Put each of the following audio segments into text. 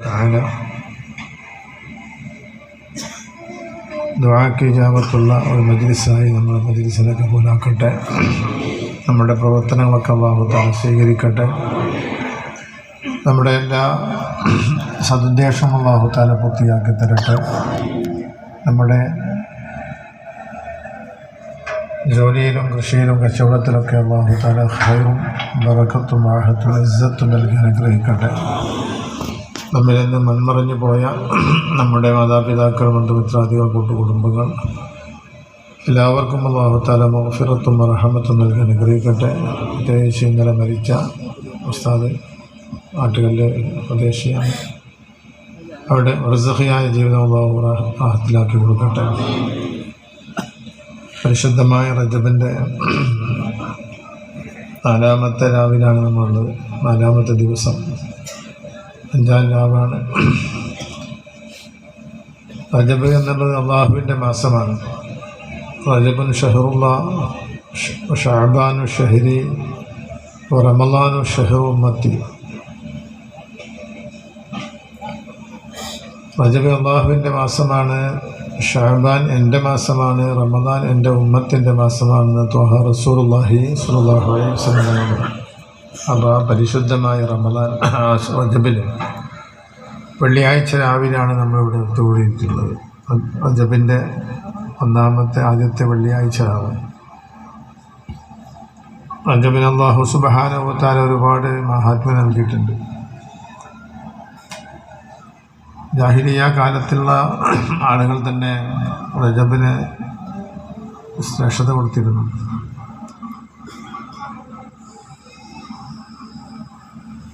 تعالى ദുആക്ക് ഇജാബത്തുള്ള ഒരു മജ്ലിസായി നമ്മുടെ മജ്ലിസിനെ കബൂലാക്കട്ടെ. നമ്മുടെ പ്രവർത്തനങ്ങളൊക്കെ അല്ലാഹു തആല സ്വീകരിക്കട്ടെ. നമ്മുടെ എല്ലാ സദുദ്ദേശവും അല്ലാഹു തആല പൂർത്തിയാക്കി തരട്ടെ. നമ്മുടെ ജോലിയിലും കൃഷിയിലും കച്ചവടത്തിലൊക്കെ അല്ലാഹു തആല ഖൈറും ബറക്കത്തും റാഹത്തും ഇസ്സത്തും നൽകി അനുഗ്രഹിക്കട്ടെ. നമ്മിൽ നിന്ന് മൺമറഞ്ഞു പോയ നമ്മുടെ മാതാപിതാക്കൾ, ബന്ധുമിത്രാദികൾ, കൂട്ടുകുടുംബങ്ങൾ എല്ലാവർക്കും അല്ലാഹു തആല മഗ്ഫിറത്തും റഹ്മത്തും നൽകി അനുഗ്രഹിക്കട്ടെ. പ്രത്യേകിച്ച് ഇന്നലെ മരിച്ച ഉസ്താദ് ആട്ടുകല്ല് സ്വദേശിയാണ്. അവിടെ റിസ്ഖിയായ ജീവിതം അല്ലാഹു റാഹത്തിലാക്കി കൊടുക്കട്ടെ. പരിശുദ്ധമായ റജബിൻ്റെ 4-ാമത്തെ രാവിലാണ് നമ്മളുള്ളത്. 4-ാമത്തെ ദിവസം, 5-ാം രാവാണ്. റജബ് എന്നുള്ളത് അള്ളാഹുവിൻ്റെ മാസമാണ്. റജബുൻ ഷഹറുല്ലാഹ് ശഅബാനു ഷഹരി റമളാനു ഷഹറു ഉമ്മത്തി. റജബ് അള്ളാഹുവിൻ്റെ മാസമാണ്, ഷഅബാൻ എൻ്റെ മാസമാണ്, റമളാൻ എൻ്റെ ഉമ്മത്തിൻ്റെ മാസമാണെന്ന് ത്വഹ റസൂലുള്ളാഹി സ്വല്ലല്ലാഹു അലൈഹി വസല്ലം. അപ്പോൾ പരിശുദ്ധമായ റമളാൻ റജബിൽ വെള്ളിയാഴ്ച രാവിലെയാണ് നമ്മളിവിടെ ഒത്തുകൂടിയിട്ടുള്ളത്. റജബിൻ്റെ ആദ്യത്തെ വെള്ളിയാഴ്ച രാവ്. റജബിന് അല്ലാഹു സുബ്ഹാനഹു വ തആല ഒരുപാട് മഹാത്മ്യം നൽകിയിട്ടുണ്ട്. ജാഹിലിയ്യ കാലത്തുള്ള ആളുകൾ തന്നെ റജബിന് ശ്രേഷ്ഠത കൊടുത്തിരുന്നു.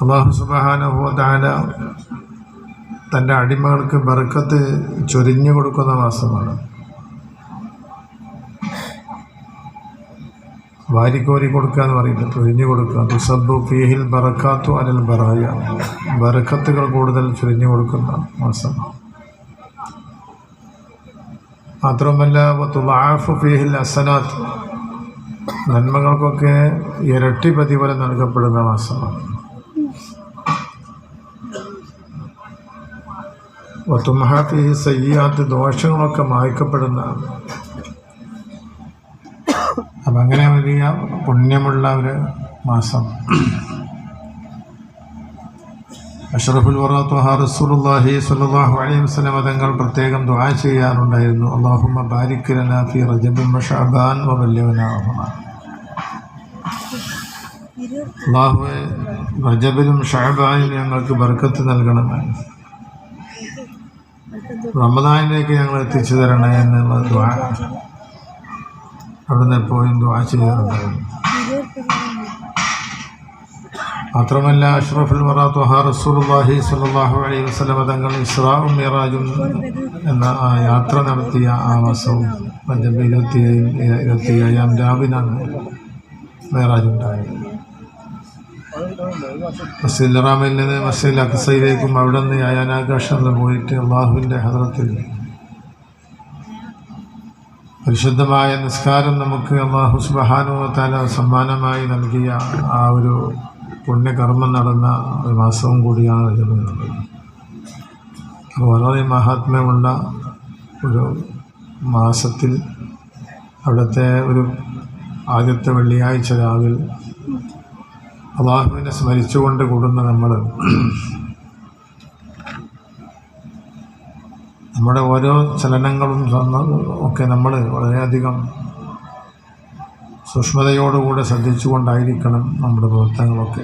അല്ലാഹു സുബ്ഹാനഹു വ തആല തൻ്റെ അടിമകൾക്ക് ബർക്കത്ത് ചൊരിഞ്ഞു കൊടുക്കുന്ന മാസമാണ്. വാരിക്കോരി കൊടുക്കുക എന്ന് പറയുന്നത് ചൊരിഞ്ഞു കൊടുക്കുക. തുസബ്ബു ഫീഹിൽ ബറക്കാത്തു അലൽ ബറായ, ബറക്കത്തുകൾ കൂടുതൽ ചൊരിഞ്ഞു കൊടുക്കുന്ന മാസം. മാത്രമല്ല വതുളഅഫു ഫീഹിൽ ഹസനാത്ത്, നന്മകൾക്കൊക്കെ ഇരട്ടി പ്രതിഫലം നൽകപ്പെടുന്ന മാസമാണ്. വതുംഹാ ഫീഹി സയ്യിആത്ത്, ദോഷങ്ങളൊക്കെ മായ്ക്കപ്പെടുന്ന. അപ്പം അങ്ങനെ വലിയ പുണ്യമുള്ള ഒരു മാസം. അഷ്റഫുൽ വറാ ത്വഹ റസൂലുള്ളാഹി സ്വല്ലല്ലാഹു അലൈഹി വസല്ലം തങ്ങൾ പ്രത്യേകം ദുആ ചെയ്യാറുണ്ടായിരുന്നു. അല്ലാഹുമ്മ ബാരിക് ലനാ ഫീ റജബിൻ വ ശഅബാൻ വ ബല്ലിഗ്നാ റമളാൻ. അല്ലാഹുവേ, റജബിലും ശഅബാനിലും ഞങ്ങൾക്ക് ബർക്കത്ത് നൽകണമേ, റമളാനിലേക്ക് ഞങ്ങൾ എത്തിച്ചു തരണേ എന്നുള്ള ദുആ അവിടുന്ന് എപ്പോഴും ദുആ ചെയ്യാറുണ്ടായിരുന്നു. മാത്രമല്ല അഷ്റഫുൽ വറാ ത്വഹ റസൂലുള്ളാഹി സ്വല്ലല്ലാഹു അലൈഹി വസല്ലം തങ്ങൾ ഇസ്റാഉം മിറാജും എന്ന ആ യാത്ര നടത്തിയ ആ മാസവും റജബ് 27-ാം രാവിനാണ് മിറാജ് ഉണ്ടായത്. മസ്ജിദുൽ ഹറാമിൽ നിന്ന് മസ്ജിദുൽ അഖ്സയിലേക്കും അവിടെ നിന്ന് അയാനാകാശത്ത് പോയിട്ട് അള്ളാഹുവിൻ്റെ ഹദ്റത്തിൽ പരിശുദ്ധമായ നിസ്കാരം നമുക്ക് അല്ലാഹു സുബ്ഹാനഹു വ തആല സമ്മാനമായി നൽകിയ ആ ഒരു പുണ്യകർമ്മം നടന്ന ഒരു മാസവും കൂടിയാണ് റജബ് എന്നുള്ളത്. അപ്പോൾ വളരെ മഹാത്മ്യമുള്ള ഒരു മാസത്തിൽ അവിടുത്തെ ഒരു ആദ്യത്തെ വെള്ളിയാഴ്ച രാവിൽ അള്ളാഹുവിനെ സ്മരിച്ചുകൊണ്ട് കൂടുന്ന നമ്മുടെ ഓരോ ചലനങ്ങളും ഒക്കെ നമ്മൾ വളരെയധികം സൂക്ഷ്മതയോടുകൂടെ ശ്രദ്ധിച്ചുകൊണ്ടായിരിക്കണം നമ്മുടെ പ്രവർത്തനങ്ങളൊക്കെ.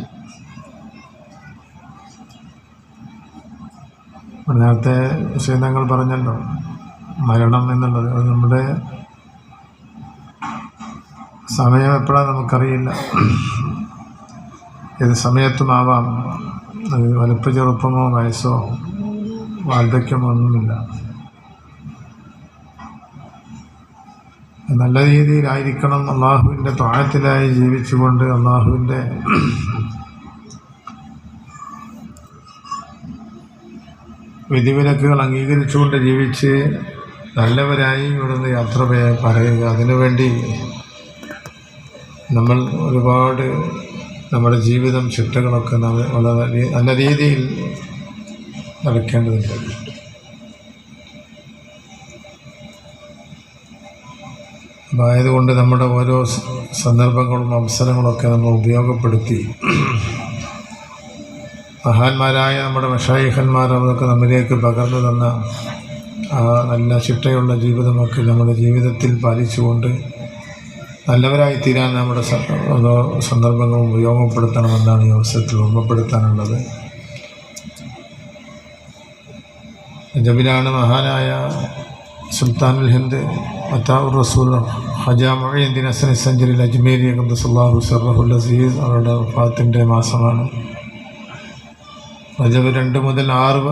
നേരത്തെ വിഷയങ്ങൾ പറഞ്ഞല്ലോ, മരണം എന്നുള്ളത് നമ്മുടെ സമയം എപ്പോഴാണ് നമുക്കറിയില്ല. ഏത് സമയത്തുമാവാം. അത് വലുപ്പ ചെറുപ്പമോ വയസ്സോ വാർദ്ധക്യമോ ഒന്നുമില്ല. നല്ല രീതിയിലായിരിക്കണം അള്ളാഹുവിൻ്റെ ത്വഅത്തിലായി ജീവിച്ചുകൊണ്ട് അള്ളാഹുവിൻ്റെ വിധിവിലക്കുകൾ അംഗീകരിച്ചുകൊണ്ട് ജീവിച്ച് നല്ലവരായി ഇവിടുന്ന് യാത്ര പറയുക. അതിനുവേണ്ടി നമ്മൾ ഒരുപാട് നമ്മുടെ ജീവിതം ചിട്ടകളൊക്കെ വളരെ നല്ല രീതിയിൽ നടക്കേണ്ടതുണ്ട്. അപ്പം ആയതുകൊണ്ട് നമ്മുടെ ഓരോ സന്ദർഭങ്ങളും അവസരങ്ങളൊക്കെ നമ്മൾ ഉപയോഗപ്പെടുത്തി മഹാന്മാരായ നമ്മുടെ മശായിഖന്മാർ അതൊക്കെ നമ്മിലേക്ക് പകർന്നു തന്ന ആ നല്ല ചിട്ടയുള്ള ജീവിതമൊക്കെ നമ്മുടെ ജീവിതത്തിൽ പാലിച്ചുകൊണ്ട് നല്ലവരായി തീരാൻ നമ്മുടെ ഓരോ സന്ദർഭങ്ങളും ഉപയോഗപ്പെടുത്തണമെന്നാണ് ഈ അവസരത്തിൽ ഓർമ്മപ്പെടുത്താനുള്ളത്. നജബിലാണ് മഹാനായ സുൽത്താനുൽ ഹിന്ദ് മത്താഉർ റസൂൽ ഖാജാ മുഈനുദ്ദീൻ ഹസൻ സഞ്ചരി അജ്മീരി ഖദ്ദസല്ലാഹു സിർറഹുൽ അസീസ് അവരുടെ വഫാത്തിൻ്റെ മാസമാണ്. റജബ് 2 മുതൽ 6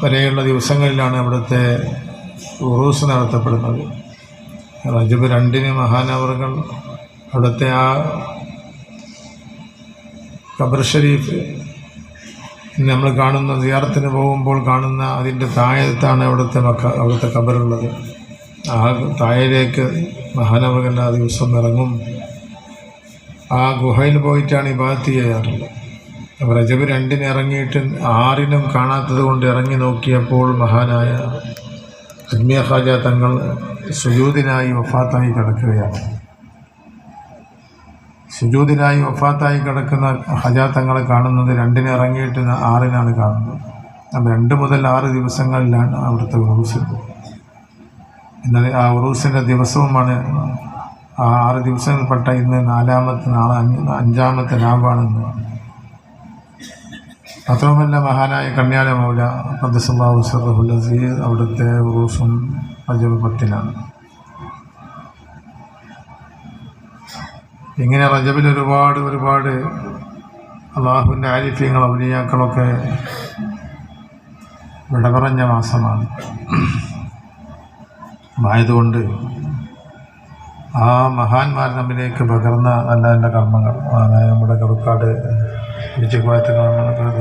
വരെയുള്ള ദിവസങ്ങളിലാണ് അവിടുത്തെ ഉറൂസ് നടത്തപ്പെടുന്നത്. റജബ് 2-ന് മഹാനവറുകൾ അവിടുത്തെ ആ ഖബർ ഷരീഫ് നമ്മൾ കാണുന്ന സിയാറത്തിന് പോകുമ്പോൾ കാണുന്ന അതിൻ്റെ താഴത്താണ് അവിടുത്തെ ഖബറുള്ളത്. ആ താഴേക്ക് മഹാനവറുകൾ ആ ദിവസം ഇറങ്ങും. ആ ഗുഹയിൽ പോയിട്ടാണ് ഇബാദത്ത് ചെയ്യാറുള്ളത്. റജബ് 2-ന് ഇറങ്ങിയിട്ട് 6-നും കാണാത്തത് കൊണ്ട് ഇറങ്ങി നോക്കിയപ്പോൾ മഹാനായ അജ്മിയ ഖാജ തങ്ങൾ സുജൂദിനായി വഫാത്തായി കിടക്കുകയാണ്. സുജൂദിനായി വഫാത്തായി കിടക്കുന്ന ഖാജ തങ്ങളെ കാണുന്നത് 2-ന് ഇറങ്ങിയിട്ട് 6-നാണ് കാണുന്നത്. അപ്പം 2 മുതൽ 6 ദിവസങ്ങളിലാണ് അവിടുത്തെ ഉറൂസ്. എന്നാൽ ആ ഉറൂസിൻ്റെ ദിവസവുമാണ് ആ 6 ദിവസങ്ങളിൽപ്പെട്ട ഇന്ന് 4-ാമത്തെ നാളെ 5-ാമത്തെ രാവാണെന്ന്. മാത്രവുമല്ല മഹാനായ കണ്യാല മൗല ഖദ്ദസല്ലാഹു സിർറഹുൽ അസീസ് അവിടുത്തെ ഉറൂസും റജബ് 10-നാണ്. ഇങ്ങനെ റജബിൽ ഒരുപാട് അള്ളാഹുവിൻ്റെ ആരിഫ്യങ്ങൾ ഔലിയാക്കളൊക്കെ വിട പറഞ്ഞ മാസമാണ്. ആയതുകൊണ്ട് ആ മഹാന്മാർ നമ്മിലേക്ക് പകർന്ന നല്ല നല്ല കർമ്മങ്ങൾ നമ്മുടെ കറുക്കാട്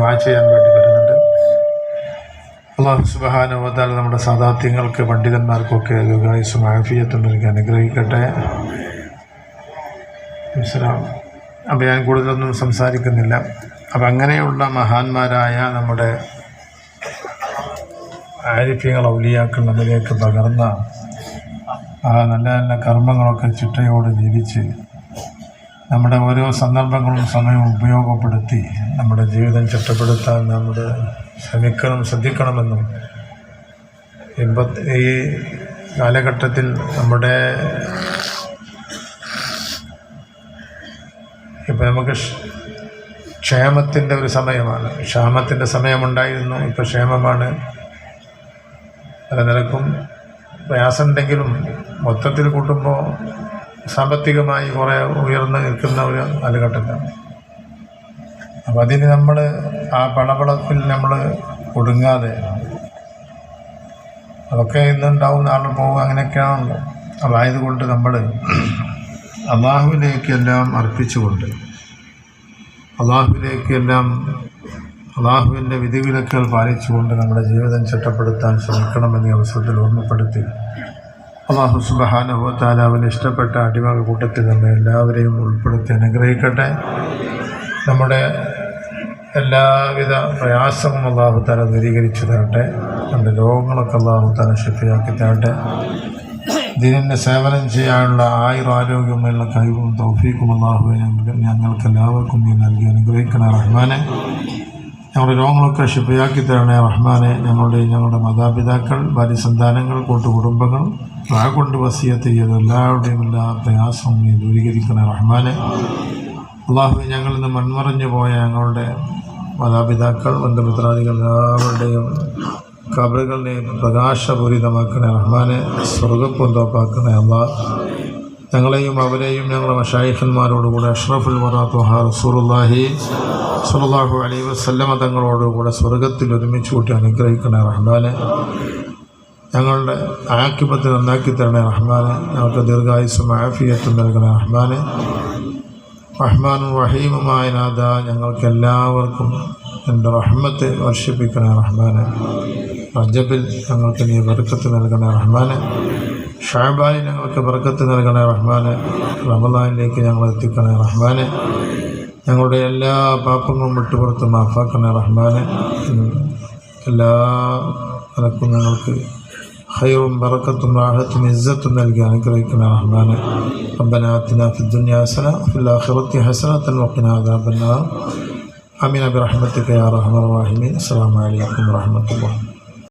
വാച്ച് ചെയ്യാൻ വേണ്ടി വരുന്നുണ്ട്. അല്ലാഹു സുബ്ഹാനഹു വ തആല നമ്മുടെ സാദാത്യങ്ങൾക്ക് പണ്ഡിതന്മാർക്കൊക്കെ ദീർഘായുസ്സും ആഫിയത്തും നൽകി അനുഗ്രഹിക്കട്ടെ. അപ്പം ഞാൻ കൂടുതലൊന്നും സംസാരിക്കുന്നില്ല. അപ്പം അങ്ങനെയുള്ള മഹാന്മാരായ നമ്മുടെ ആരിഫ്യങ്ങൾ ഔലിയാക്കൾ നമ്മിലേക്ക് പകർന്ന ആ നല്ല നല്ല കർമ്മങ്ങളൊക്കെ ചിട്ടയോടെ ജീവിച്ച് നമ്മുടെ ഓരോ സന്ദർഭങ്ങളും സമയവും ഉപയോഗപ്പെടുത്തി നമ്മുടെ ജീവിതം ചിട്ടപ്പെടുത്താൻ നമ്മൾ ശ്രദ്ധിക്കണമെന്നും ഈ കാലഘട്ടത്തിൽ നമ്മുടെ ഇപ്പം നമുക്ക് ക്ഷേമത്തിൻ്റെ ഒരു സമയമാണ്. ക്ഷാമത്തിൻ്റെ സമയമുണ്ടായിരുന്നു, ഇപ്പോൾ ക്ഷേമമാണ്. പല നിലക്കും പ്രയാസമുണ്ടെങ്കിലും മൊത്തത്തിൽ കൂട്ടുമ്പോൾ സാമ്പത്തികമായി കുറേ ഉയർന്നു നിൽക്കുന്ന ഒരു കാലഘട്ടത്തിലാണ്. അപ്പം അതിന് നമ്മൾ ആ പളപളപ്പിൽ നമ്മൾ ഒടുങ്ങാതെ അതൊക്കെ ഇന്നുണ്ടാവും, നാളെ പോകും, അങ്ങനെയൊക്കെയാണല്ലോ. അപ്പം ആയതുകൊണ്ട് നമ്മൾ അള്ളാഹുവിലേക്കെല്ലാം അർപ്പിച്ചുകൊണ്ട് അള്ളാഹുവിൻ്റെ വിധിവിലക്കുകൾ പാലിച്ചുകൊണ്ട് നമ്മുടെ ജീവിതം ചിട്ടപ്പെടുത്താൻ ശ്രമിക്കണമെന്ന അവസരത്തിൽ ഓർമ്മപ്പെടുത്തി അല്ലാഹു സുബ്ഹാനഹു വ തആല അവന് ഇഷ്ടപ്പെട്ട അടിമകളുടെ കൂട്ടത്തിൽ നമ്മെ എല്ലാവരെയും ഉൾപ്പെടുത്തി അനുഗ്രഹിക്കട്ടെ. നമ്മുടെ എല്ലാവിധ പ്രയാസവും അല്ലാഹു തആല ദൂരീകരിച്ചു തരട്ടെ. നമ്മുടെ രോഗങ്ങളൊക്കെ അല്ലാഹു തആല ശിഫയാക്കി തരട്ടെ. ദീനിൻ്റെ സേവനം ചെയ്യാനുള്ള ആരോഗ്യമുള്ള കഴിവും തൗഫീഖും അല്ലാഹു ഞങ്ങൾക്ക് എല്ലാവർക്കും നീ നൽകി അനുഗ്രഹിക്കണേ റഹ്മാനെ. ഞങ്ങളുടെ രോഗങ്ങളൊക്കെ ശിഫയാക്കി തരണേ റഹ്മാനെ. ഞങ്ങളുടെ മാതാപിതാക്കൾ, ഭാര്യസന്താനങ്ങൾ, കൂട്ടുകുടുംബങ്ങൾ കൊണ്ട് വസിയത്ത് ചെയ്ത് എല്ലാവരുടെയും എല്ലാ പ്രയാസവും നീ ദൂരീകരിക്കണേ റഹ്മാനെ. അല്ലാഹു ഞങ്ങളിൽ നിന്ന് മൺമറഞ്ഞു പോയ ഞങ്ങളുടെ മാതാപിതാക്കൾ, ബന്ധുമിത്രാദികൾ എല്ലാവരുടെയും ഖബറുകളെ പ്രകാശപൂരിതമാക്കണേ റഹ്മാനെ. സ്വർഗ്ഗപ്പൂന്തോപ്പാക്കണേ അല്ലാഹ്. ഞങ്ങളെയും അവരെയും ഞങ്ങളുടെ മശായിഖന്മാരോടുകൂടെ അഷ്റഫുൽ വറാ ത്വഹ റസൂലുള്ളാഹി സ്വല്ലല്ലാഹു അലൈഹി വസല്ലമ തങ്ങളോടുകൂടെ സ്വർഗത്തിൽ ഒരുമിച്ച് കൂട്ടി അനുഗ്രഹിക്കണേ റഹ്മാനെ. ഞങ്ങളുടെ ആക്കിബത്ത് നന്നാക്കി തരണേ റഹ്മാനെ. ഞങ്ങൾക്ക് ദീർഘായുസ്സും ആഫിയത്തും നൽകണേ റഹ്മാനെ. റഹ്മാനും റഹീമുമായ നാഥ, ഞങ്ങൾക്കെല്ലാവർക്കും എൻ്റെ റഹ്മത്ത് വർഷിപ്പിക്കണേ റഹ്മാനെ. റജബിൽ ഞങ്ങൾക്ക് നീ ബർക്കത്ത് നൽകണേ റഹ്മാനെ. ഷഅബാനിൽ ഞങ്ങൾക്ക് ബർക്കത്ത് നൽകണേ റഹ്മാനെ. റമളാനിലേക്ക് ഞങ്ങൾ എത്തിക്കണേ റഹ്മാനെ. ഞങ്ങളുടെ എല്ലാ പാപങ്ങളും വിട്ടുപുറത്ത് മാഫാക്കണേ റഹ്മാനെ. എല്ലാ നിലക്കും ഞങ്ങൾക്ക് ഖൈറും ബറക്കത്തും റാഹത്തും ഇസ്സത്തും നൽകി അനുഗ്രഹിക്കുന്ന റഹ്മാനെ. റബ്ബനാ ആതിനാ ഫിദ്ദുനിയാ ഹസന വഫിൽ ആഖിറതി ഹസനതൻ വഖിനാ അദാബന്നാർ. ആമീൻ ബിറഹ്മതിക യാ അർഹമർ റഹീമീൻ. അസ്സലാമു അലൈക്കും വറഹ്മത്തുള്ളാഹി.